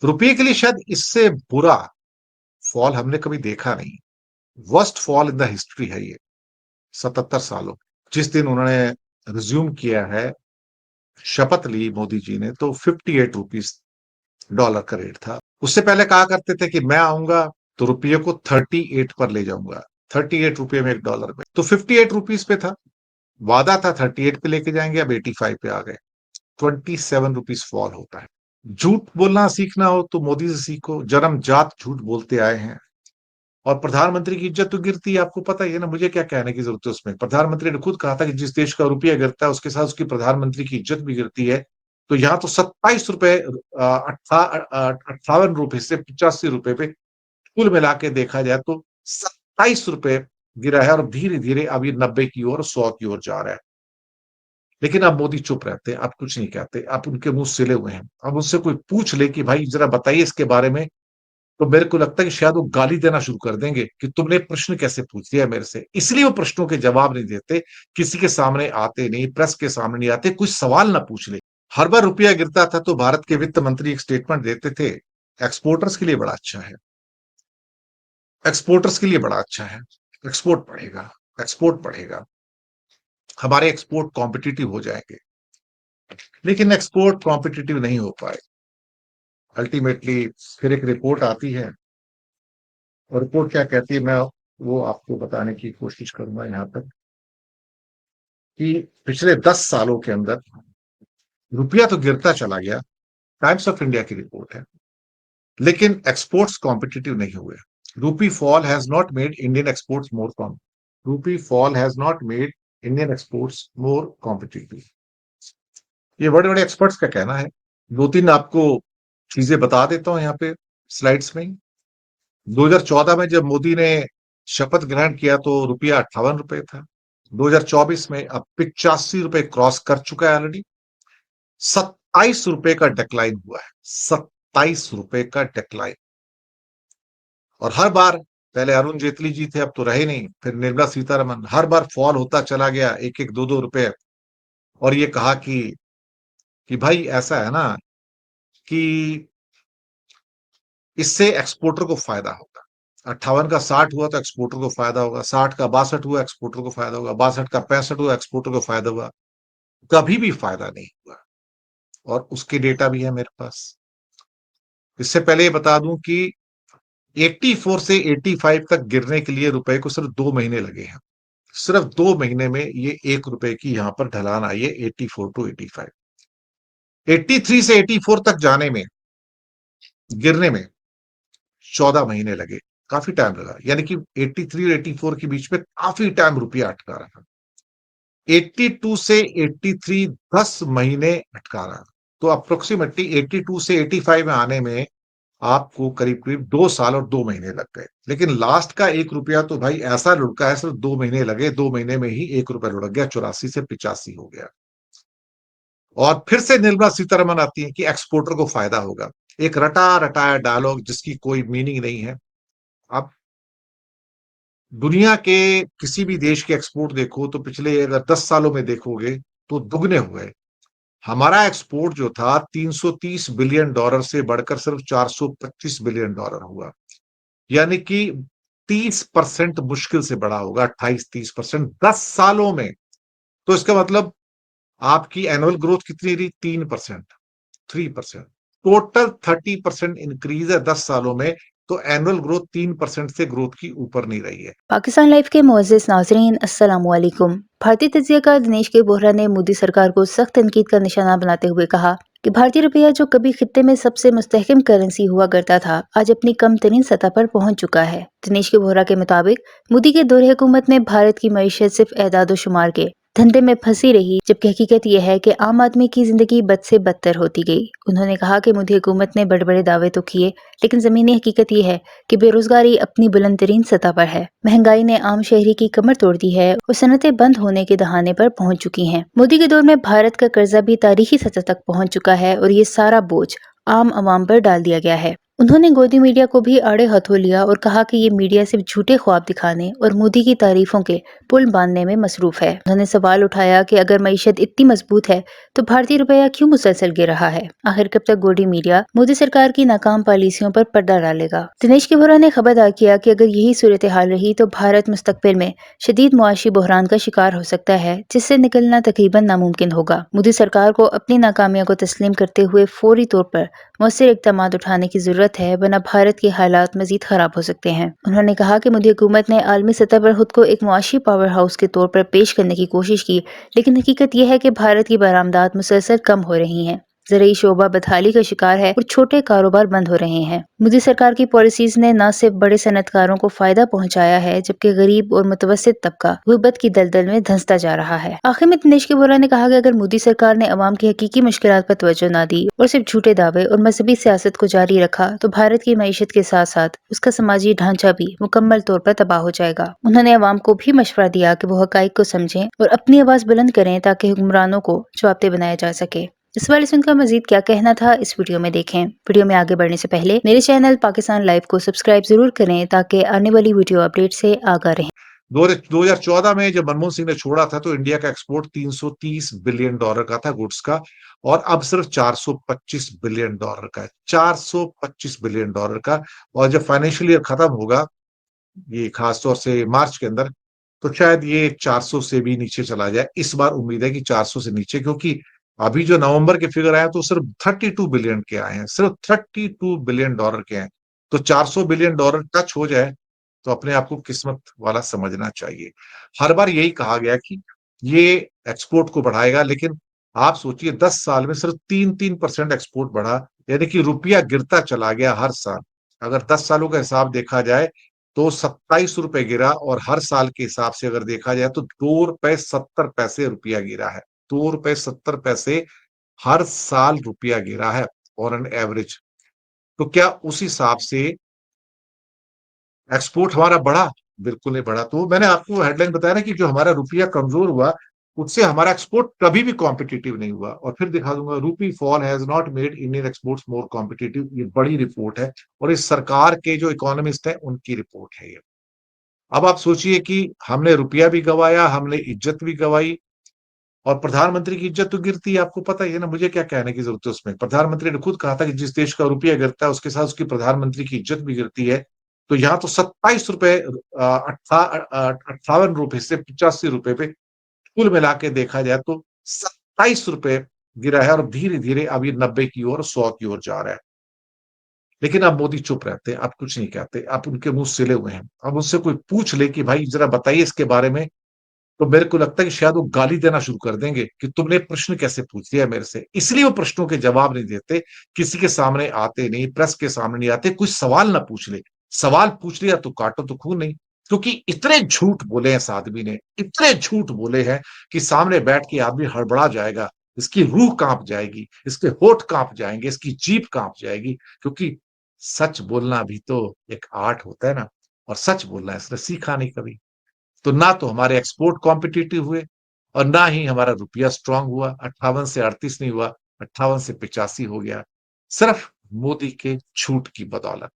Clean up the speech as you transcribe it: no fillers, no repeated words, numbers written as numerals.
रुपये के लिए शायद इससे बुरा फॉल हमने कभी देखा नहीं। Worst fall in the history है ये 77 सालों। जिस दिन उन्होंने रिज्यूम किया है, शपथ ली मोदी जी ने, तो 58 रुपीज डॉलर का रेट था। उससे पहले कहा करते थे कि मैं आऊंगा तो रुपये को 38 पर ले जाऊंगा, 38 रुपये में एक डॉलर में, तो 58 रुपीज पे था। वादा था 38 पे लेके जाएंगे, अब 85 पे आ गए। 27 रुपीज फॉल होता है। झूठ बोलना सीखना हो तो मोदी से सीखो, जन्मजात झूठ बोलते आए हैं। और प्रधानमंत्री की इज्जत तो गिरती है, आपको पता ही है ना, मुझे क्या कहने की जरूरत है उसमें। प्रधानमंत्री ने खुद कहा था कि जिस देश का रुपया गिरता है उसके साथ उसकी प्रधानमंत्री की इज्जत भी गिरती है। तो यहाँ तो 27 रुपए, 58 रुपए से 85 रुपए पे कुल मिला के देखा जाए तो 27 रुपए गिरा है, और धीरे धीरे अब ये 90 की ओर, 100 की ओर जा रहा है। लेकिन अब मोदी चुप रहते हैं, अब कुछ नहीं कहते, अब उनके मुंह सिले हुए हैं। अब उनसे कोई पूछ ले कि भाई जरा बताइए इसके बारे में, तो मेरे को लगता है कि शायद वो गाली देना शुरू कर देंगे कि तुमने प्रश्न कैसे पूछ लिया मेरे से। इसलिए वो प्रश्नों के जवाब नहीं देते, किसी के सामने आते नहीं, प्रेस के सामने नहीं आते, कुछ सवाल ना पूछ ले। हर बार रुपया गिरता था तो भारत के वित्त मंत्री एक स्टेटमेंट देते थे, एक्सपोर्टर्स के लिए बड़ा अच्छा है, एक्सपोर्टर्स के लिए बड़ा अच्छा है, एक्सपोर्ट बढ़ेगा, एक्सपोर्ट बढ़ेगा, हमारे एक्सपोर्ट कॉम्पिटिटिव हो जाएंगे। लेकिन एक्सपोर्ट कॉम्पिटिटिव नहीं हो पाए। अल्टीमेटली फिर एक रिपोर्ट आती है, और रिपोर्ट क्या कहती है, मैं वो आपको बताने की कोशिश करूंगा यहाँ पर, कि पिछले 10 सालों के अंदर रुपया तो गिरता चला गया, टाइम्स ऑफ इंडिया की रिपोर्ट है, लेकिन एक्सपोर्ट्स कॉम्पिटिटिव नहीं हुए। Rupee fall has not made Indian exports more com rupee fall has not made Indian exports more competitive. ये बड़े बड़े एक्सपर्ट्स का कहना है। दो तीन आपको चीजें बता देता हूं यहाँ पे स्लाइड्स में। 2014 में जब मोदी ने शपथ ग्रहण किया तो रुपया 58 रुपए था। 2024 में अब 85 रुपए क्रॉस कर चुका है ऑलरेडी। 27 रुपए का डिक्लाइन हुआ है, 27 रुपए का डिक्लाइन। और हर बार, पहले अरुण जेटली जी थे, अब तो रहे नहीं, फिर निर्मला सीतारमन, हर बार फॉल होता चला गया, एक एक दो दो रुपए। और ये कहा कि भाई ऐसा है ना कि इससे एक्सपोर्टर को फायदा होगा। 58 का 60 हुआ तो एक्सपोर्टर को फायदा होगा, 60 का 62 हुआ एक्सपोर्टर को फायदा होगा, 62 का 65 हुआ एक्सपोर्टर को फायदा हुआ। कभी भी फायदा नहीं हुआ, और उसके डेटा भी है मेरे पास। इससे पहले ये बता दूं कि 84 से 85 तक गिरने के लिए रुपए को सिर्फ 2 महीने लगे हैं। सिर्फ 2 महीने में ये 1 रुपए की यहां पर ढलान आई है, 84 टू 85। 83 से 84 तक जाने में, गिरने में 14 महीने लगे, काफी टाइम लगा। यानी कि 83 और 84 के बीच में काफी टाइम रुपया अटका रहा। 82 से 83 10 महीने अटका रहा। तो अप्रोक्सीमेटली 82 से 85 में आने में आपको करीब करीब 2 साल और 2 महीने लग गए। लेकिन लास्ट का 1 रुपया तो भाई ऐसा लुढ़का है, सिर्फ 2 महीने लगे, 2 महीने में ही 1 रुपया लुढ़क गया, 84 से 85 हो गया। और फिर से निर्मला सीतारमन आती है कि एक्सपोर्टर को फायदा होगा। एक रटा रटाया डायलॉग जिसकी कोई मीनिंग नहीं है। अब दुनिया के किसी भी देश के एक्सपोर्ट देखो तो पिछले अगर 10 सालों में देखोगे तो दुगने हुए। हमारा एक्सपोर्ट जो था 330 बिलियन डॉलर से बढ़कर सिर्फ 425 बिलियन डॉलर हुआ। यानी कि 30% मुश्किल से बढ़ा होगा, 28-30% 10 सालों में। तो इसका मतलब आपकी एनुअल ग्रोथ कितनी रही? 3%, 3%। टोटल 30% इंक्रीज है 10 सालों में। तो एनुअल ग्रोथ 3% से ग्रोथ की ऊपर नहीं रही है। पाकिस्तान लाइव के मुअज़्ज़िज़ नाज़रीन, अस्सलामु अलैकुम। भारतीय तज्ज़ियाकार दिनेश के बोहरा ने मोदी सरकार को सख्त तनकीद का निशाना बनाते हुए कहा कि भारतीय रुपया, जो कभी खित्ते में सबसे मुस्तहकम करेंसी हुआ करता था, आज अपनी कम तरीन सतह पर पहुंच चुका है। दिनेश के बोहरा के मुताबिक मोदी के दौरे हुकूमत में भारत की मईशत सिर्फ एदाद शुमार के धंधे में फंसी रही, जबकि हकीकत यह है कि आम आदमी की जिंदगी बद से बदतर होती गई। उन्होंने कहा कि मोदी हुकूमत ने बड़े बड़े दावे तो किए, लेकिन जमीनी हकीकत यह है कि बेरोजगारी अपनी बुलंद तरीन सतह पर है। महंगाई ने आम शहरी की कमर तोड़ दी है और सनतें बंद होने के दहाने पर पहुंच चुकी हैं। मोदी के दौर में भारत का कर्जा भी तारीखी सतह तक पहुंच चुका है और ये सारा बोझ आम आवाम पर डाल दिया गया है। उन्होंने गोदी मीडिया को भी आड़े हाथों लिया और कहा कि ये मीडिया सिर्फ झूठे ख्वाब दिखाने और मोदी की तारीफों के पुल बांधने में मसरूफ है। उन्होंने सवाल उठाया कि अगर मईशत इतनी मजबूत है तो भारतीय रुपया क्यों मुसलसल गिर रहा है। आखिर कब तक गोदी मीडिया मोदी सरकार की नाकाम पॉलिसियों पर पर्दा डालेगा। दिनेश के बोरा ने खबरदार किया कि अगर यही सूरत हाल रही तो भारत मुस्तकबिल में शदीद मुआशी बहरान का शिकार हो सकता है, जिससे निकलना तकरीबन नामुमकिन होगा। मोदी सरकार को अपनी नाकामियों को तस्लीम करते हुए फौरी तौर पर मौसर इक़दाम उठाने की जरूरत है, वरना भारत के हालात मजीद खराब हो सकते हैं। उन्होंने कहा कि मोदी हुकूमत ने आलमी सतह पर खुद को एक मुआशी पावर हाउस के तौर पर पेश करने की कोशिश की, लेकिन हकीकत यह है कि भारत की बरामदात मुसलसल कम हो रही हैं। ज़रूरी शोबा बदहाली का शिकार है और छोटे कारोबार बंद हो रहे हैं। मोदी सरकार की पॉलिसीज ने न सिर्फ बड़े सनतकारों को फायदा पहुंचाया है, जबकि गरीब और मुतवस्सित तबका गुर्बत की दलदल में धंसता जा रहा है। आखिर में दिनेश के बोरा ने कहा कि अगर मोदी सरकार ने अवाम की हकीकी मुश्किलात पर तवज्जो न दी और सिर्फ झूठे दावे और मजहबी सियासत को जारी रखा तो भारत की मईशत के साथ साथ उसका समाजी ढांचा भी मुकम्मल तौर पर तबाह हो जाएगा। उन्होंने अवाम को भी मशवरा दिया कि वो हकाइक को समझें और अपनी आवाज बुलंद करें ताकि हुक्मरानों को जवाबदेह बनाया जा सके। इस वाले सुनकर मजीद क्या कहना था इस वीडियो में देखें। वीडियो में आगे बढ़ने से पहले मेरे चैनल पाकिस्तान लाइव को सब्सक्राइब जरूर करें ताकि आने वाली वीडियो अपडेट से आगाह रहें। 2014 में जब मनमोहन सिंह ने छोड़ा था तो इंडिया का एक्सपोर्ट $330 बिलियन का था गुड्स का, और अब सिर्फ $425 बिलियन का है, $425 बिलियन का। और जब फाइनेंशियल ईयर खत्म होगा, ये खासतौर से मार्च के अंदर, तो शायद ये 400 से भी नीचे चला जाए। इस बार उम्मीद है कि 400 से नीचे, क्योंकि अभी जो नवंबर के फिगर आए तो सिर्फ 32 बिलियन के आए हैं, सिर्फ $32 बिलियन के हैं। तो $400 बिलियन टच हो जाए तो अपने आप को किस्मत वाला समझना चाहिए। हर बार यही कहा गया कि ये एक्सपोर्ट को बढ़ाएगा, लेकिन आप सोचिए 10 साल में सिर्फ 3-3% एक्सपोर्ट बढ़ा, यानी कि रुपया गिरता चला गया हर साल। अगर 10 सालों का हिसाब देखा जाए तो ₹27 गिरा, और हर साल के हिसाब से अगर देखा जाए तो ₹2.70 रुपया गिरा है। ₹2.70 हर साल रुपया गिरा है और एन एवरेज। तो क्या उस हिसाब से एक्सपोर्ट हमारा बढ़ा? बिल्कुल नहीं बढ़ा। तो मैंने आपको हेडलाइन बताया ना कि जो हमारा रुपया कमजोर हुआ, उससे हमारा एक्सपोर्ट कभी भी कॉम्पिटिटिव नहीं हुआ। और फिर दिखा दूंगा, रूपी fall has not made Indian exports more competitive. ये बड़ी रिपोर्ट है और इस सरकार के जो इकोनॉमिस्ट है उनकी रिपोर्ट है ये। अब आप सोचिए कि हमने रुपया भी गवाया, हमने इज्जत भी गवाई, और प्रधानमंत्री की इज्जत तो गिरती है, आपको पता ही है ना, मुझे क्या कहने की जरूरत है उसमें। प्रधानमंत्री ने खुद कहा था कि जिस देश का रुपया गिरता है उसके साथ उसकी प्रधानमंत्री की इज्जत भी गिरती है। तो यहाँ तो ₹27 ₹58 से ₹85 पे, कुल मिला के देखा जाए तो ₹27 गिरा है, और धीरे धीरे अब ये 90 की ओर, 100 की ओर जा रहा है। लेकिन अब मोदी चुप रहते हैं, अब कुछ नहीं कहते, अब उनके मुंह सिले हुए हैं। अब उनसे कोई पूछ ले कि भाई जरा बताइए इसके बारे में, तो मेरे को लगता है कि शायद वो गाली देना शुरू कर देंगे कि तुमने प्रश्न कैसे पूछ लिया मेरे से। इसलिए वो प्रश्नों के जवाब नहीं देते, किसी के सामने आते नहीं, प्रेस के सामने नहीं आते, कोई सवाल ना पूछ ले। सवाल पूछ लिया तो काटो तो खून नहीं। क्योंकि इतने झूठ बोले हैं इस आदमी ने, इतने झूठ बोले हैं कि सामने बैठ के आदमी हड़बड़ा जाएगा, इसकी रूह कांप जाएगी, इसके होठ कांप जाएंगे, इसकी जीभ कांप जाएगी। क्योंकि सच बोलना भी तो एक आर्ट होता है ना, और सच बोलना इसने सीखा नहीं कभी। तो ना तो हमारे एक्सपोर्ट कॉम्पिटिटिव हुए, और ना ही हमारा रुपया स्ट्रांग हुआ। 58 से 38 नहीं हुआ, 58 से 85 हो गया, सिर्फ मोदी के झूठ की बदौलत।